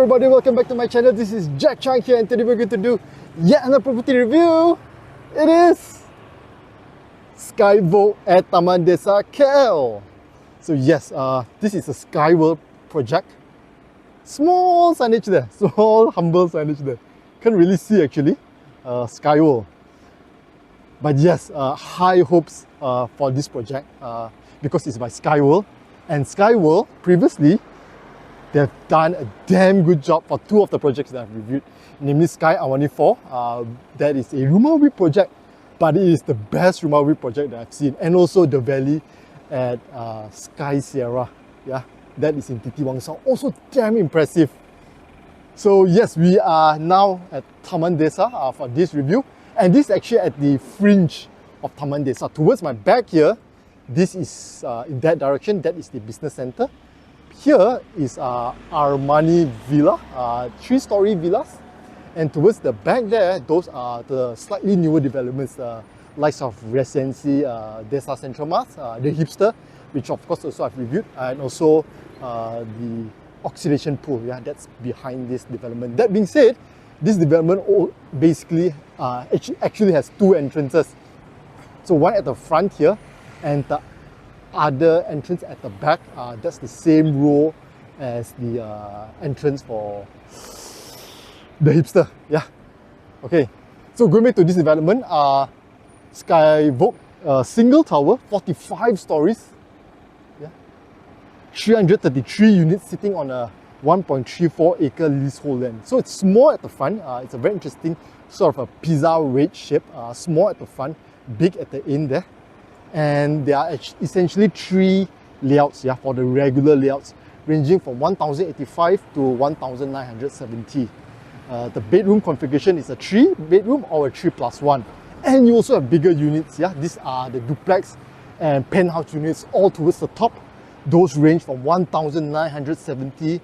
everybody, welcome back to my channel. This is Jack Chang here, and today we're going to do yet another property review. It is SkyVogue at Taman Desa, KL. So yes, this is a SkyVogue project. Small signage there, small humble signage there. Can't really see actually, SkyVogue. But yes, high hopes for this project because it's by SkyVogue. And SkyVogue previously, they've done a damn good job for two of the projects that I've reviewed, namely Sky R1A4. That is a RumaWIP project, but it is the best RumaWIP project that I've seen. And also the valley at Sky Sierra, yeah, that is in Titiwangsa, also damn impressive. So yes, we are now at Taman Desa for this review, and this is actually at the fringe of Taman Desa. Towards my back here, this is in that direction, that is the business center. Here is Armani Villa, 3-story villas, and towards the back there, those are the slightly newer developments, likes of Residency, Desa Central Mart, the Hipster, which of course also I've reviewed, and also the oxidation pool, yeah, that's behind this development. That being said, this development basically actually has two entrances. So one at the front here, and the other entrance at the back, that's the same row as the entrance for the Hipster, yeah. Okay, so going back to this development, SkyVogue, single tower, 45 stories, yeah, 333 units sitting on a 1.34 acre leasehold land. So it's small at the front, it's a very interesting sort of a pizza wedge shape, small at the front, big at the end there. And there are essentially three layouts, yeah, for the regular layouts, ranging from 1085 to 1970. The bedroom configuration is a 3-bedroom or a 3+1. And you also have bigger units, yeah. These are the duplex and penthouse units all towards the top. Those range from 1970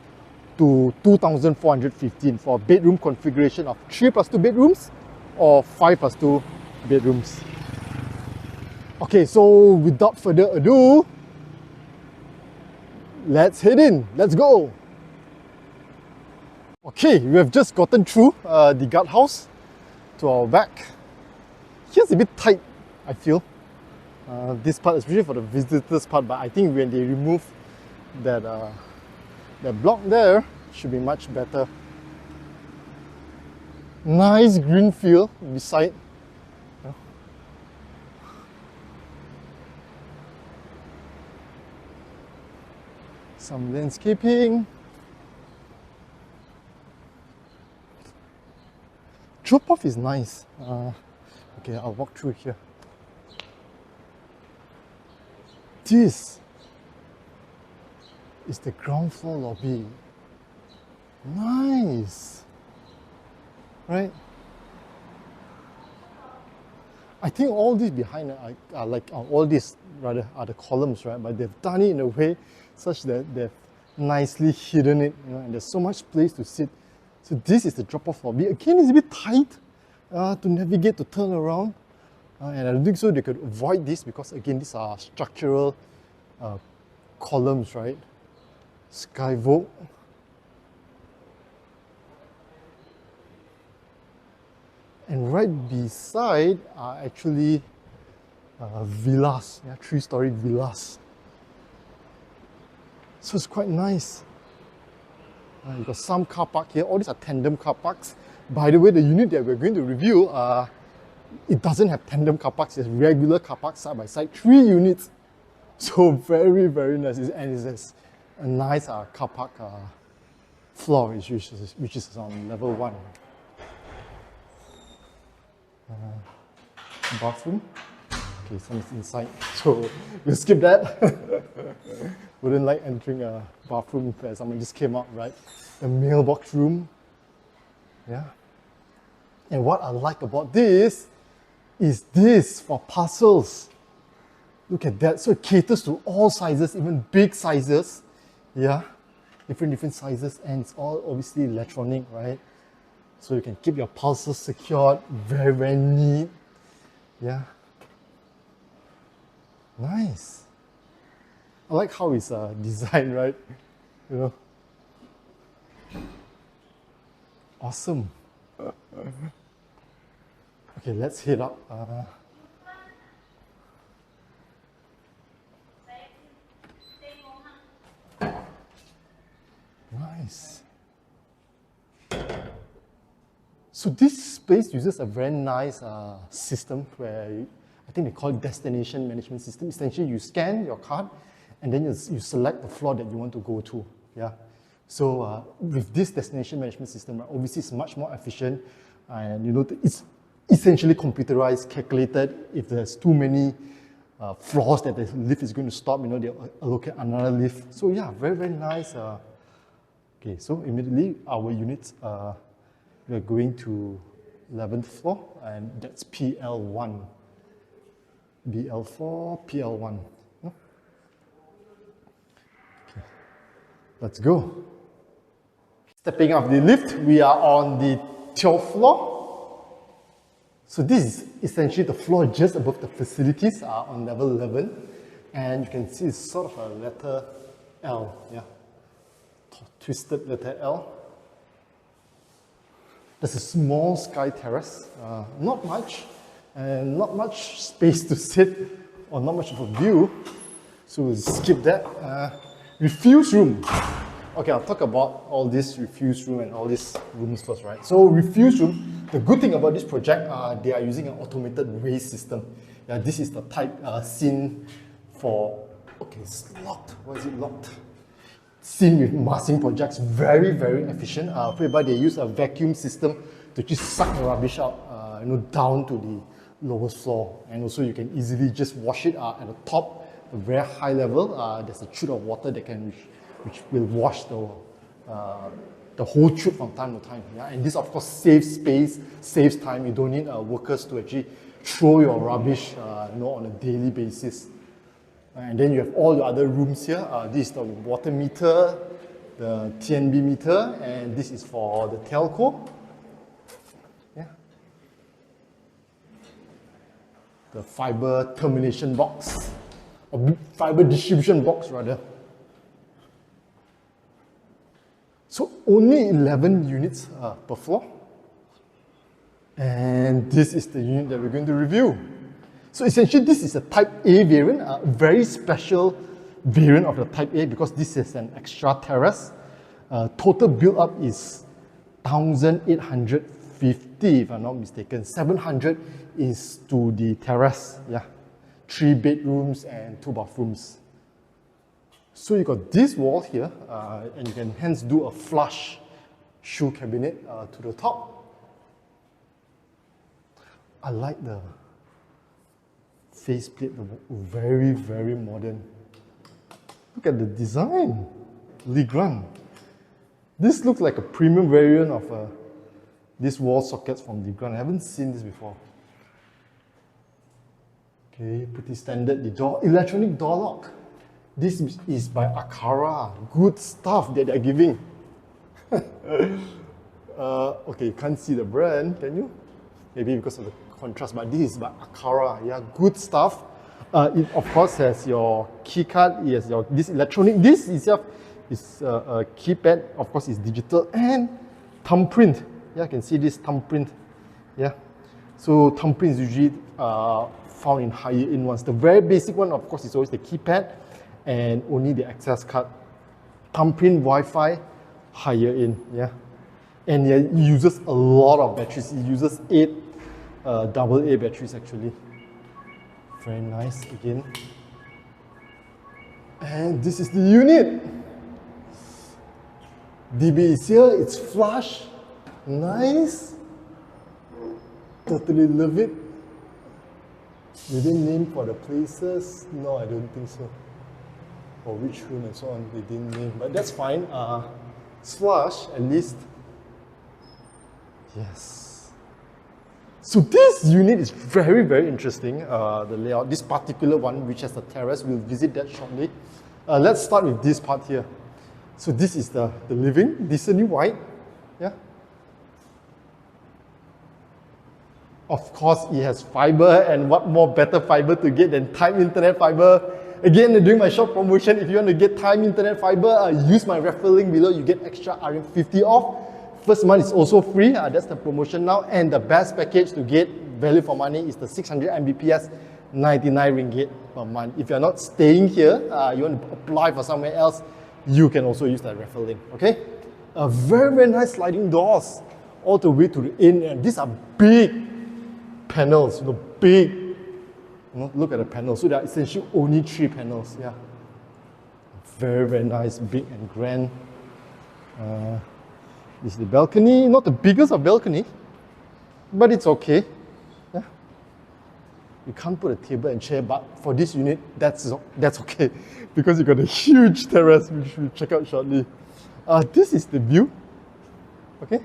to 2415 for a bedroom configuration of 3+2 bedrooms or 5+2 bedrooms. Okay, so without further ado, let's head in, let's go. Okay, we have just gotten through the guardhouse to our back. Here's a bit tight, I feel. This part, especially for the visitors part, but I think when they remove that, that block there, should be much better. Nice green field beside. Some landscaping. Drop-off is nice. Okay, I'll walk through here. This is the ground floor lobby. Nice, right? I think all these behind are like all these rather are the columns, right? But they've done it in a way such that they've nicely hidden it, you know, and there's so much place to sit. So this is the drop-off lobby. Again, it's a bit tight to navigate, to turn around, and I don't think so they could avoid this because again, these are structural columns, right? SkyVogue. And right beside are actually villas, yeah, 3-story villas. So it's quite nice. You've got some car park here. All these are tandem car parks. By the way, the unit that we're going to review, it doesn't have tandem car parks. It's regular car parks side by side, 3 units. So very, very nice. And it's a nice car park floor, which is on level 1. Bathroom. Okay, someone's inside, so we'll skip that. Wouldn't like entering a bathroom where someone just came out, right? The mailbox room. Yeah. And what I like about this is this for parcels. Look at that. So it caters to all sizes, even big sizes. Yeah. Different sizes, and it's all obviously electronic, right? So you can keep your parcels secured, very, very neat. Yeah. Nice. I like how it's designed, right? You know, Awesome. Okay, let's head up. Nice. So this space uses a very nice system where I think they call it destination management system. Essentially, you scan your card and then you select the floor that you want to go to. Yeah. So with this destination management system, right, obviously it's much more efficient, and you know it's essentially computerized, calculated. If there's too many floors that the lift is going to stop, you know, they'll allocate another lift. So yeah, very, very nice. Okay, so immediately our units, we are going to 11th floor, and that's PL1. BL4, PL1. No? Okay, let's go. Stepping off the lift, we are on the 12th floor. So this is essentially the floor just above the facilities on level 11. And you can see it's sort of a letter L, yeah. Twisted letter L. There's a small sky terrace, not much, and not much space to sit, or not much of a view. So we'll skip that. Refuse room. Okay, I'll talk about all this refuse room and all these rooms first, right? So refuse room, the good thing about this project, they are using an automated raise system. Yeah, this is the type seen for, okay, it's locked. Why is it locked? Seen with massing projects, very, very efficient, whereby they use a vacuum system to just suck the rubbish out, you know, down to the lowest floor. And also you can easily just wash it at the top, a very high level. There's a chute of water that can which will wash the whole chute from time to time. Yeah? And this of course saves space, saves time. You don't need workers to actually throw your rubbish you know, on a daily basis. And then you have all the other rooms here. This is the water meter, the TNB meter, and this is for the telco. Yeah. The fiber termination box, or fiber distribution box rather. So only 11 units per floor. And this is the unit that we're going to review. So essentially this is a Type A variant, a very special variant of the Type A because this is an extra terrace. Total build up is 1,850 if I'm not mistaken. 700 is to the terrace, yeah. 3 bedrooms and 2 bathrooms. So you got this wall here, and you can hence do a flush shoe cabinet to the top. I like the faceplate, very, very modern. Look at the design, Legrand. This looks like a premium variant of these wall sockets from Legrand. I haven't seen this before. Okay, pretty standard. The door, electronic door lock. This is by Akara. Good stuff that they're giving. Okay, you can't see the brand, can you? Maybe because of the contrast, but this is by Akara. Yeah, good stuff. It of course has your key card. Yes, your this electronic. This itself is a keypad. Of course, it's digital and thumbprint. Yeah, you can see this thumbprint. Yeah, so thumbprint is usually found in higher end ones. The very basic one, of course, is always the keypad and only the access card. Thumbprint, Wi-Fi, higher end. Yeah, and it uses a lot of batteries. It uses 8 AA batteries actually. Very nice again. And this is the unit. DB is here, it's flush, nice. Totally love it. They didn't name for the places. No, I don't think so. Or which room and so on, they didn't name. But that's fine. It's flush, at least. Yes. So this unit is very, very interesting, the layout. This particular one, which has the terrace, we'll visit that shortly. Let's start with this part here. So this is the living, decently wide. Yeah. Of course, it has fiber, and what more better fiber to get than Time Internet fiber. Again, doing my short promotion, if you want to get Time Internet fiber, use my referral link below, you get extra RM50 off. First month is also free, that's the promotion now, and the best package to get value for money is the 600 Mbps, 99 ringgit per month. If you're not staying here, you want to apply for somewhere else, you can also use that referral link, okay? Very, very nice sliding doors all the way to the end, and these are big panels, big. Look at the panels. So there are essentially only 3 panels, yeah. Very, very nice, big and grand. This is the balcony, not the biggest of balcony, but it's okay. Yeah. You can't put a table and chair, but for this unit, that's okay, because you got a huge terrace, which we'll check out shortly. This is the view. Okay.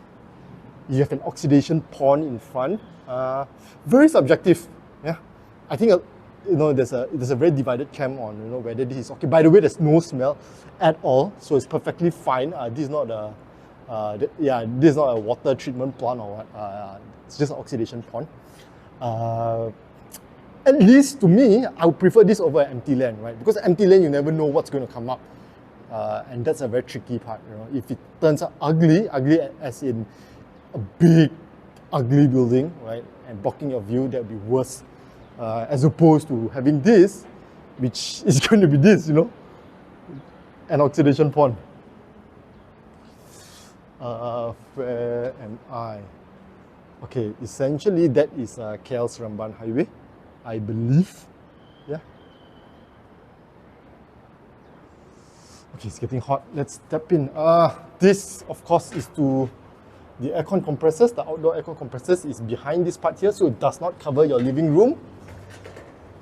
You have an oxidation pond in front. Very subjective. Yeah. I think there's a very divided camp on whether this is okay. By the way, there's no smell at all, so it's perfectly fine. This is not this is not a water treatment plant or what. It's just an oxidation pond. At least to me, I would prefer this over empty land, right? Because empty land, you never know what's going to come up, and that's a very tricky part. If it turns out ugly as in a big, ugly building, right, and blocking your view, that would be worse. As opposed to having this, which is going to be this, an oxidation pond. Where am I? Okay, essentially that is KL Seremban Highway, I believe. Yeah. Okay, it's getting hot. Let's step in. This, of course, is to the aircon compressors. The outdoor aircon compressors is behind this part here, so it does not cover your living room.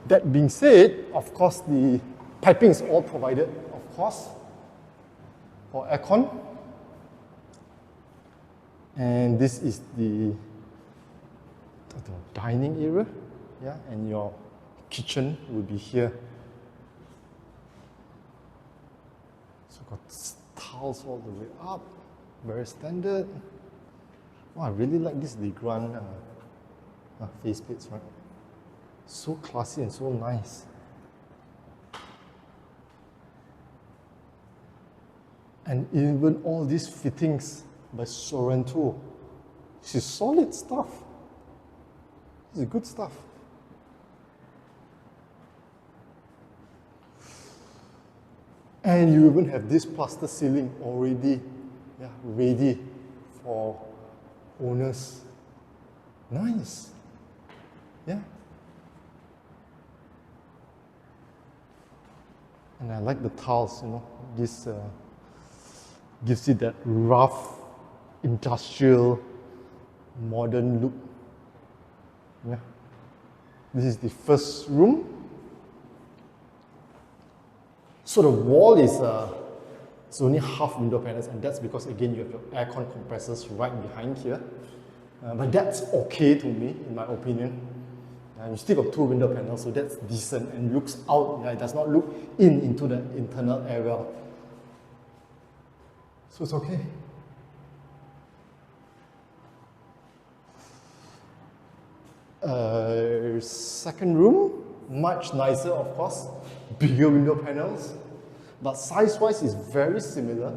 That being said, of course, the piping is all provided, of course, for aircon. And this is the dining area, yeah, and your kitchen will be here. So got tiles all the way up, very standard. Wow, I really like this Legrand faceplates, right? So classy and so nice. And even all these fittings by Sorrento. This is solid stuff. This is good stuff. And you even have this plaster ceiling already, yeah, ready for owners. Nice. Yeah. And I like the tiles, this gives it that rough, industrial, modern look. Yeah. This is the first room. So the wall is it's only half window panels, and that's because again you have your aircon compressors right behind here. But that's okay to me, in my opinion. You still got 2 window panels, so that's decent and looks out. It does not look into the internal area. So it's okay. Second room, much nicer, of course. Bigger window panels, but size-wise is very similar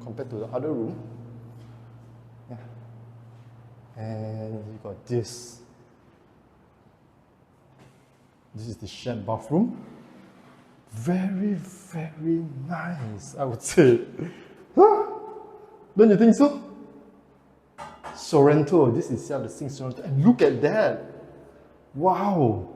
compared to the other room. Yeah. And you got this. This is the shared bathroom. Very, very nice, I would say. Huh? Don't you think so? Sorrento, this is the sink Sorrento. And look at that. Wow.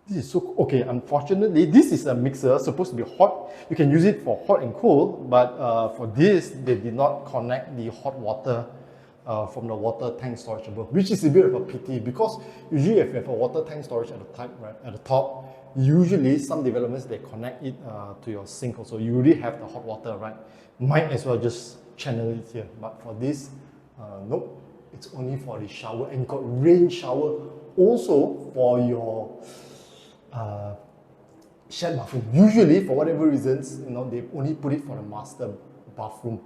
This is so, okay, unfortunately, this is a mixer, supposed to be hot. You can use it for hot and cold, but for this, they did not connect the hot water from the water tank storage above, which is a bit of a pity, because usually if you have a water tank storage at the top, usually some developments, they connect it to your sink also. You already have the hot water, right? Might as well just channel it here. But for this, nope, it's only for the shower, and got rain shower also for your shared bathroom. Usually, for whatever reasons, they only put it for the master bathroom.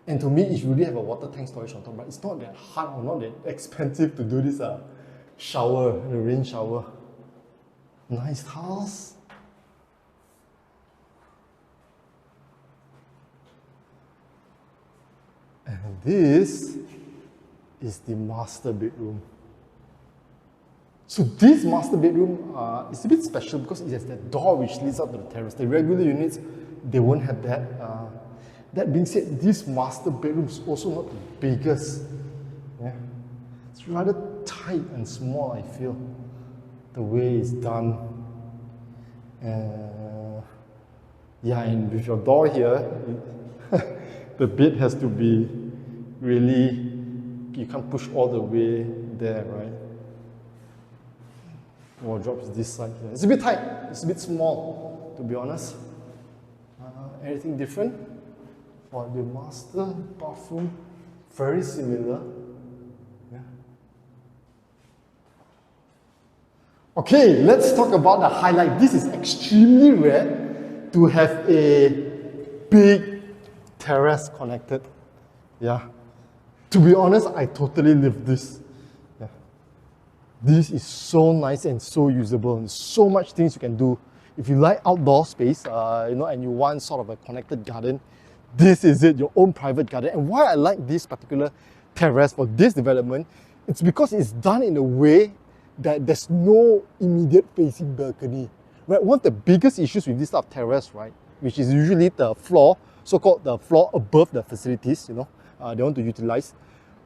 And to me, if you really have a water tank storage on top, right, it's not that hard or not that expensive to do this shower, the rain shower. Nice tiles. And this is the master bedroom. So this master bedroom is a bit special because it has that door which leads up to the terrace. The regular units, they won't have that. That being said, this master bedroom is also not the biggest. Yeah. It's rather tight and small, I feel, the way it's done. Yeah, and with your door here, the bed has to be really, you can't push all the way there, right? Wardrobe is this side here. It's a bit tight, it's a bit small, to be honest. Anything different? For the master bathroom, very similar. Yeah. Okay, let's talk about the highlight. This is extremely rare to have a big terrace connected. Yeah. To be honest, I totally love this. Yeah. This is so nice and so usable, and so much things you can do. If you like outdoor space, and you want sort of a connected garden, this is it, your own private garden. And why I like this particular terrace for this development, it's because it's done in a way that there's no immediate facing balcony. Right? One of the biggest issues with this type of terrace, right, which is usually the floor, so-called the floor above the facilities, they want to utilize,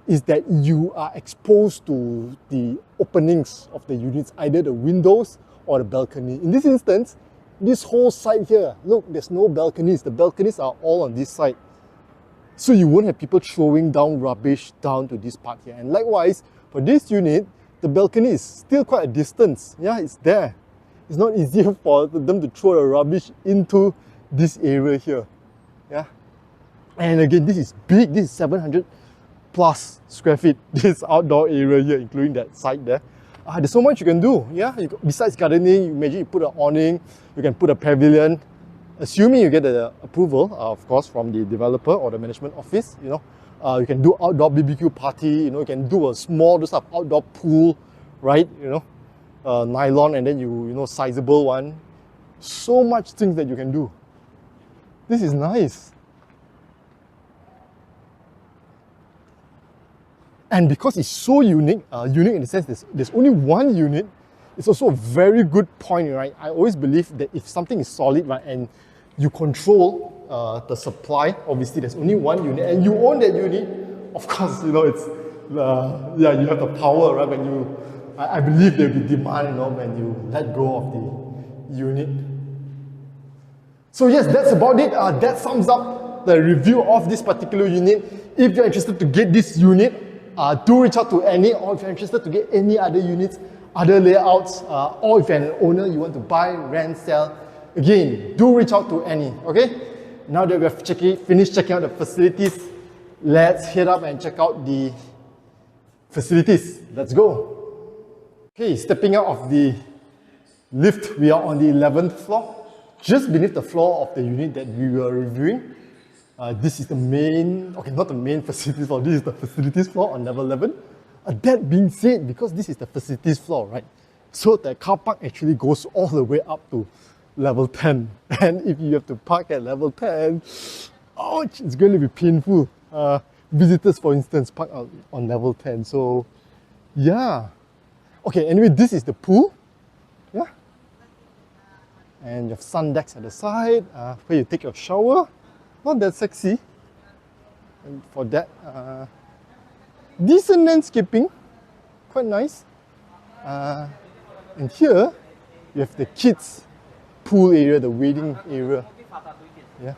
is that you are exposed to the openings of the units, either the windows or the balcony. In this instance, this whole side here, look, there's no balconies. The balconies are all on this side. So you won't have people throwing down rubbish down to this part here. And likewise, for this unit, the balcony is still quite a distance. Yeah, it's there. It's not easy for them to throw the rubbish into this area here. Yeah. And again, this is big. This is 700 plus square feet. This outdoor area here, including that side there. There's so much you can do. Yeah. Besides gardening, imagine you put an awning, you can put a pavilion, assuming you get the approval, of course, from the developer or the management office. You can do outdoor BBQ party. You can do a small outdoor pool, right? Nylon, and then sizable one. So much things that you can do. This is nice. And because it's so unique in the sense there's only one unit, it's also a very good point, right? I always believe that if something is solid, right, and you control the supply, obviously there's only one unit, and you own that unit, of course, it's, you have the power, right? When I believe there'll be demand, when you let go of the unit. So yes, that's about it. That sums up the review of this particular unit. If you're interested to get this unit, do reach out to Annie, or if you're interested to get any other units, other layouts, or if you're an owner, you want to buy, rent, sell, again, do reach out to Annie, okay? Now that we've finished checking out the facilities, let's head up and check out the facilities. Let's go. Okay, stepping out of the lift, we are on the 11th floor, just beneath the floor of the unit that we were reviewing. This is the main, not the main facilities floor, this is the facilities floor on level 11. That being said, because this is the facilities floor, right? So the car park actually goes all the way up to level 10. And if you have to park at level 10, ouch, it's going to be painful. Visitors, for instance, park on level 10. So, yeah. Okay, anyway, this is the pool. Yeah. And you have sun decks at the side, where you take your shower. Not that sexy. And for that, decent landscaping, quite nice. And here, you have the kids' pool area, the wading area. Yeah.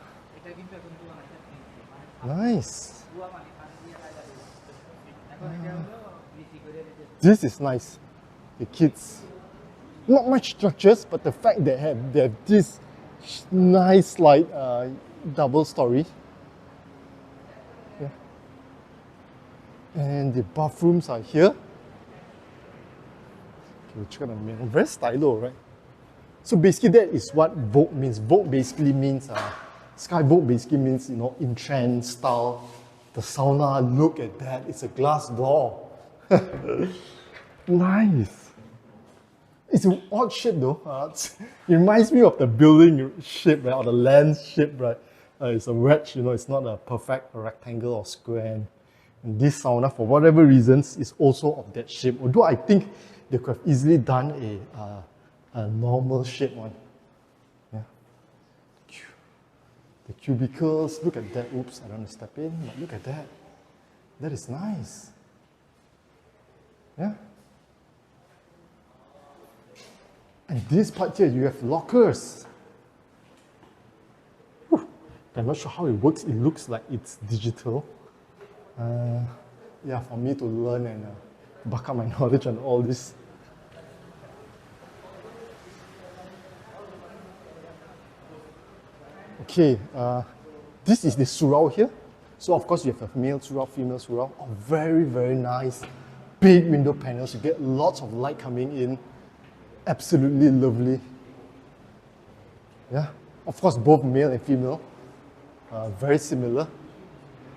Nice. This is nice. The kids. Not much structures, but the fact that they have this nice double story. Yeah. And the bathrooms are here. Okay, we'll check out the mirror. Very stylo, right? So basically that is what Vogue means. Vogue basically means, SkyVogue basically means, in trend style. The sauna, look at that, it's a glass door. Nice. It's an odd shape though. It reminds me of the building shape, right? Or the land shape, right? it's a wedge, you know, it's not a perfect rectangle or square. And this sauna, for whatever reasons, is also of that shape. Although I think they could have easily done a normal shape one. Yeah. The cubicles, look at that. Oops, I don't want to step in, but look at that. That is nice. Yeah. And this part here, you have lockers. Whew. I'm not sure how it works. It looks like it's digital. Yeah, for me to learn and buck up my knowledge on all this. Okay, this is the surau here. So of course you have a male surau, female surau. Oh, very, very nice. Big window panels. You get lots of light coming in. Absolutely lovely. Yeah, of course both male and female. Very similar.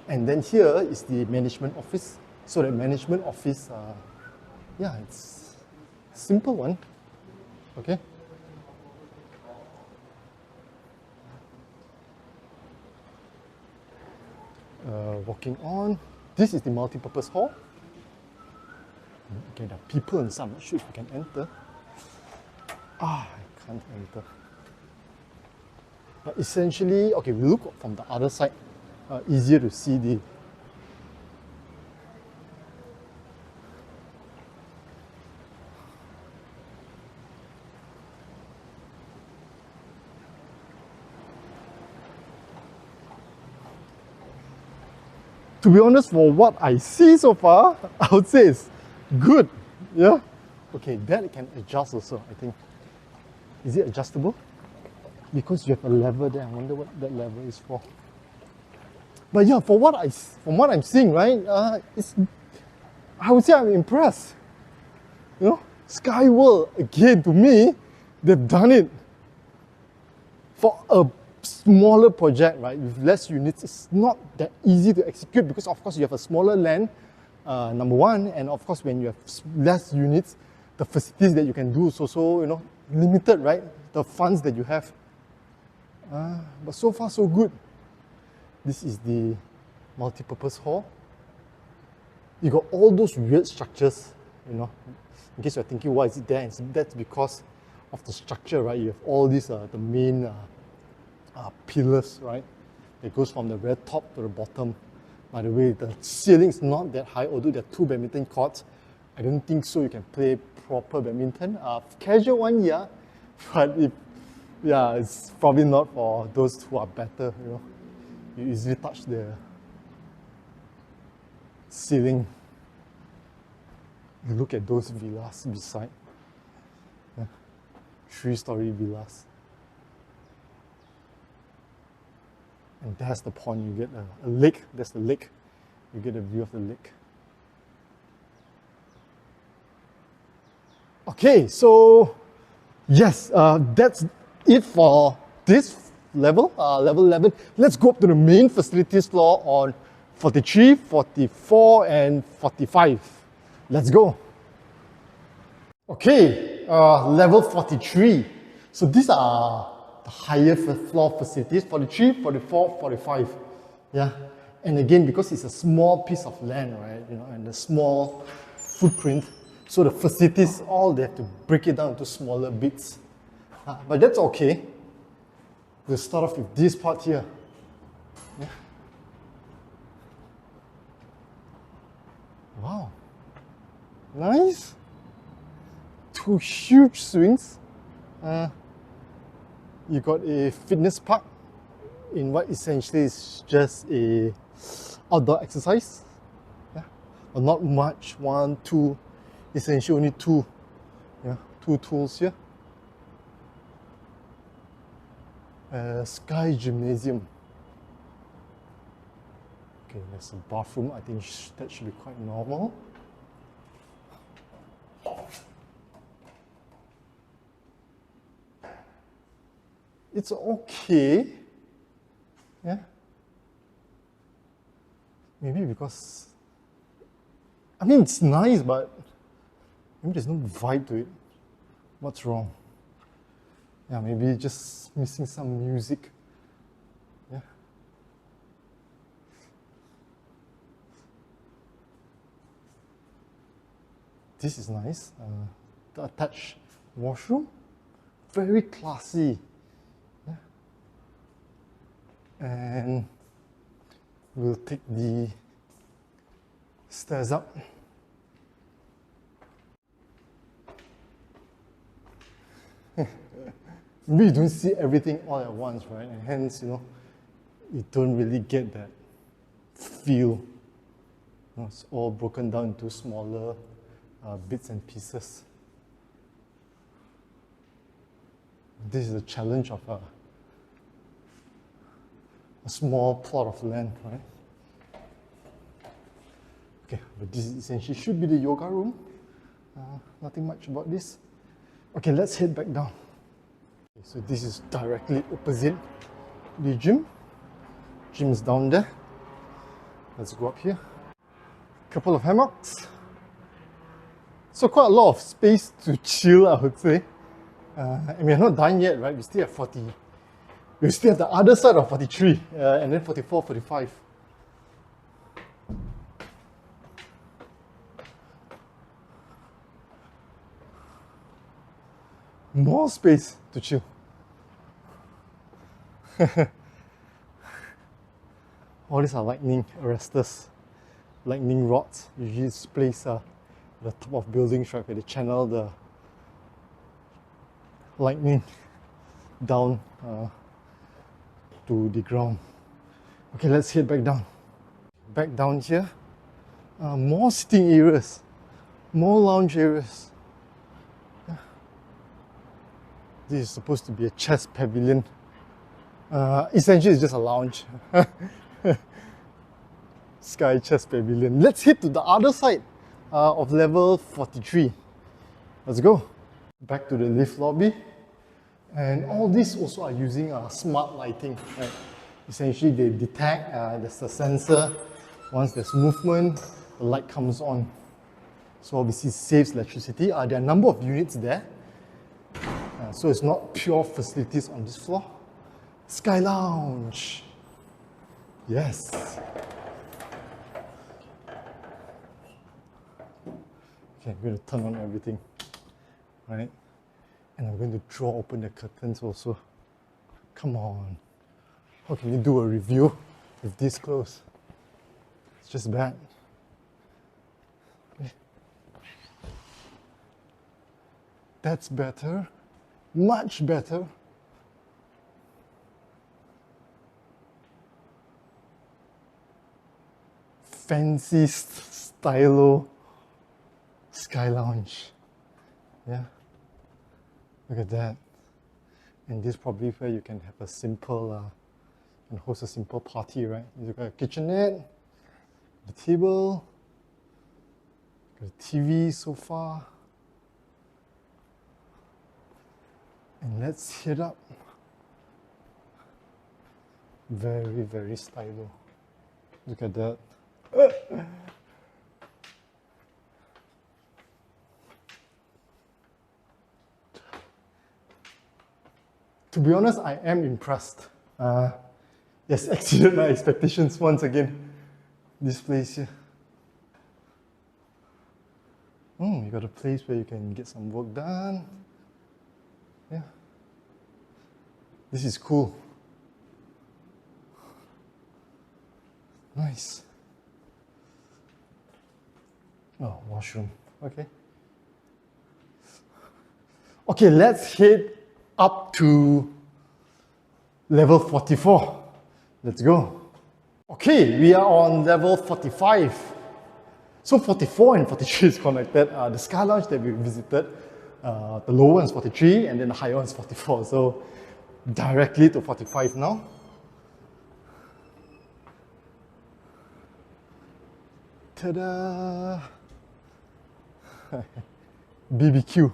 And then here is the management office. So the management office, yeah, it's a simple one. Okay. Walking on. This is the multi-purpose hall. Okay, there are people inside. I'm not sure if we can enter. I can't enter. But essentially, okay, we look from the other side. Easier to see the to be honest, for what I see so far, I would say it's good. Yeah. Okay, that can adjust also, I think. Is it adjustable? Because you have a lever there. I wonder what that lever is for. But yeah, from what I'm seeing, right, I would say I'm impressed. You know, SkyVogue, again, to me, they've done it for a smaller project, right, with less units. It's not that easy to execute because, of course, you have a smaller land, number one, and of course, when you have less units, the facilities that you can do is also, you know, limited, right? The funds that you have. But so far, so good. This is the multi-purpose hall. You got all those weird structures, you know. In case you're thinking, why is it there? And that's because of the structure, right? You have all these, the main pillars, right? It goes from the very top to the bottom. By the way, the ceiling is not that high, although there are 2 badminton courts. I don't think so you can play proper badminton. Casual one, yeah, but yeah, it's probably not for those who are better, you know. You easily touch the ceiling. You look at those villas beside. Yeah. 3-story villas. And that's the pond. You get a lake. That's the lake. You get a view of the lake. Okay, so yes, that's it for this level, level 11. Let's go up to the main facilities floor on 43, 44, and 45. Let's go. Okay, level 43. So these are the higher floor facilities, 43, 44, 45. Yeah, and again, because it's a small piece of land, right, you know, and a small footprint, so the facilities, all they have to break it down into smaller bits. But that's okay. We'll start off with this part here. Yeah. Wow. Nice. 2 huge swings. You got a fitness park in what essentially is just a outdoor exercise. Yeah. But not much. 1, 2, essentially only 2. Yeah. 2 tools here. Sky Gymnasium. Okay, there's a bathroom. I think that should be quite normal. It's okay. Yeah. Maybe because, I mean, it's nice, but maybe there's no vibe to it. What's wrong? Yeah, maybe just missing some music. Yeah. this is nice. The attached washroom, very classy. Yeah. And we'll take the stairs up. Maybe you don't see everything all at once, right? And hence, you don't really get that feel. It's all broken down into smaller bits and pieces. This is the challenge of a small plot of land, right? Okay, but this essentially should be the yoga room. Nothing much about this. Okay, let's head back down. Okay, so this is directly opposite the gym. Gym is down there. Let's go up here. Couple of hammocks. So quite a lot of space to chill, I would say. And we're not done yet, right? We still have 40. We still have the other side of 43, and then 44, 45. More space to chill. All these are lightning arresters, lightning rods. Usually it's placed at the top of buildings, right, where they channel the lightning down to the ground. Okay, let's head back down. Back down here, more sitting areas, more lounge areas. This is supposed to be a chess pavilion. Essentially, it's just a lounge. Sky Chess Pavilion. Let's head to the other side of level 43. Let's go. Back to the lift lobby. And all these also are using smart lighting. Right? Essentially, they detect, there's a sensor. Once there's movement, the light comes on. So obviously, it saves electricity. There are a number of units there. So it's not pure facilities on this floor. Sky Lounge. Yes. Okay, I'm going to turn on everything, right? And I'm going to draw open the curtains also. Come on. How can you do a review with this close? It's just bad. Okay. That's better. Much better. Fancy stylo Sky Lounge. Yeah. Look at that. And this is probably where you can have a simple, and host a simple party, right? You've got a kitchenette, the table, got a TV, sofa. And let's head up. Very, very stylo. Look at that. To be honest, I am impressed. Yes, exceeded my expectations once again. This place here. You got a place where you can get some work done. Yeah. This is cool. Nice. Oh, washroom. Okay. Okay, let's head up to level 44. Let's go. Okay, we are on level 45. So 44 and 43 is connected. The Sky Lounge that we visited, the lower one is 43 and then the higher one is 44. So directly to 45 now. Ta-da! BBQ.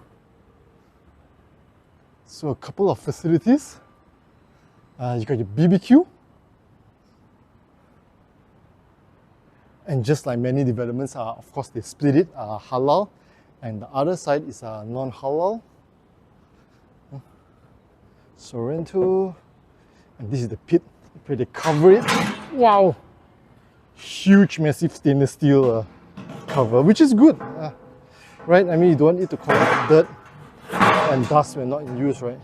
So a couple of facilities. You got your BBQ. And just like many developments, of course they split it, halal, and the other side is non-halal. Sorrento. And this is the pit where they cover it. Wow! Huge, massive stainless steel cover, which is good. right? I mean, you don't want it to collect dirt and dust when not in use, right?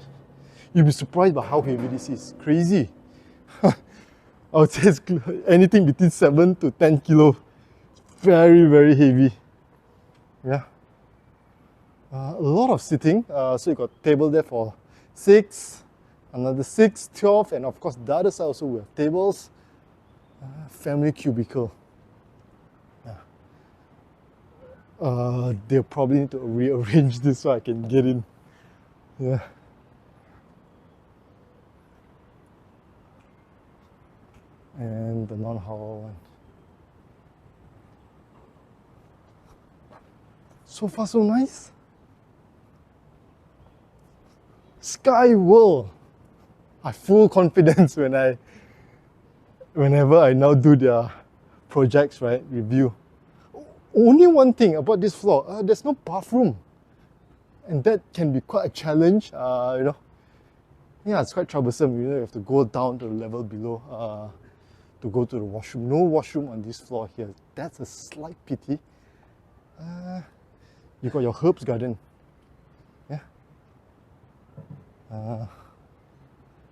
You'll be surprised by how heavy this is. Crazy. I would say it's anything between 7 to 10 kilo. Very, very heavy. Yeah. A lot of sitting. So you got table there for 6, another 6, 12, and of course the other side also we have tables. Family cubicle. Yeah. They'll probably need to rearrange this so I can get in. Yeah. And the non-hall one. So far so nice. Sky World. I have full confidence whenever I now do their projects, right, review. Only one thing about this floor, there's no bathroom. And that can be quite a challenge, you know. Yeah, it's quite troublesome, you know, you have to go down to the level below to go to the washroom. No washroom on this floor here. That's a slight pity. You got your herbs garden. Yeah.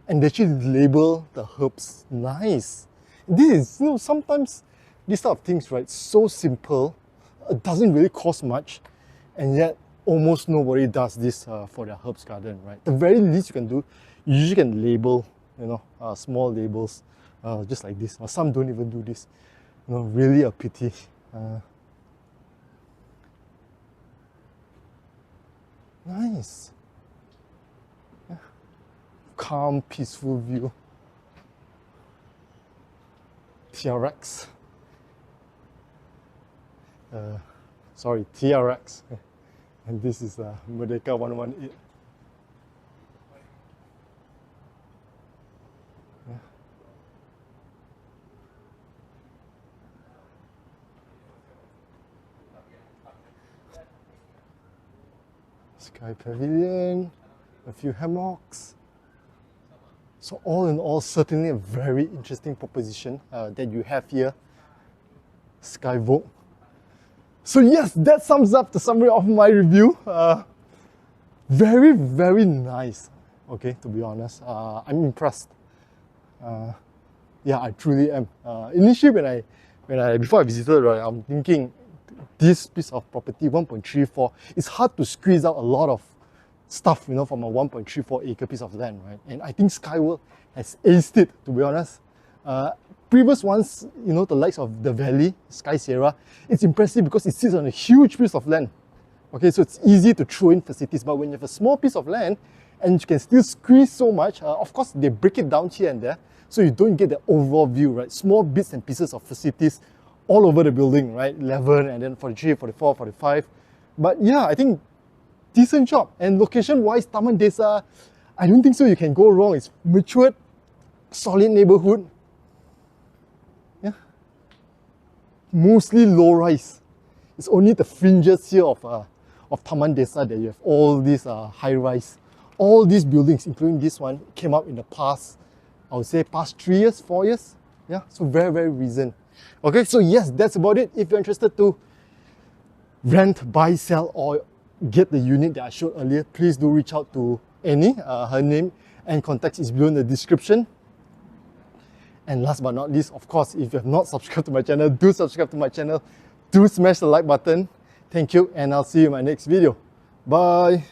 And they actually label the herbs nice. This is, you know, sometimes these type of things, right, so simple, it doesn't really cost much, and yet almost nobody does this for their herbs garden, right? The very least you can do, you usually can label, you know, small labels, just like this. Or some don't even do this. You know, really a pity. Nice. Yeah. Calm, peaceful view. TRX. Sorry, TRX. And this is Merdeka 118. Yeah. Sky Pavilion, a few hammocks. So all in all, certainly a very interesting proposition that you have here, SkyVogue. So yes, that sums up the summary of my review. Very, very nice, okay, to be honest. I'm impressed. Yeah, I truly am. Initially, before I visited, right, I'm thinking this piece of property, 1.34, it's hard to squeeze out a lot of stuff, you know, from a 1.34 acre piece of land, right? And I think SkyWorld has aced it, to be honest. Previous ones, you know, the likes of the Valley, Sky Sierra, it's impressive because it sits on a huge piece of land. Okay, so it's easy to throw in facilities, but when you have a small piece of land and you can still squeeze so much, of course they break it down here and there, so you don't get the overall view, right? Small bits and pieces of facilities all over the building, right? 11 and then 43, 44, 45. But yeah, I think decent job. And location-wise, Taman Desa, I don't think so you can go wrong. It's matured, solid neighborhood. Yeah. Mostly low-rise. It's only the fringes here of Taman Desa that you have all these high-rise. All these buildings, including this one, came up in the past, I would say past 3 years, 4 years. Yeah, so very, very recent. Okay, so yes, that's about it. If you're interested to rent, buy, sell, or get the unit that I showed earlier, please do reach out to Annie. Her name and contact is below in the description. And last but not least, of course, if you have not subscribed to my channel, do subscribe to my channel. Do smash the like button. Thank you, and I'll see you in my next video. Bye.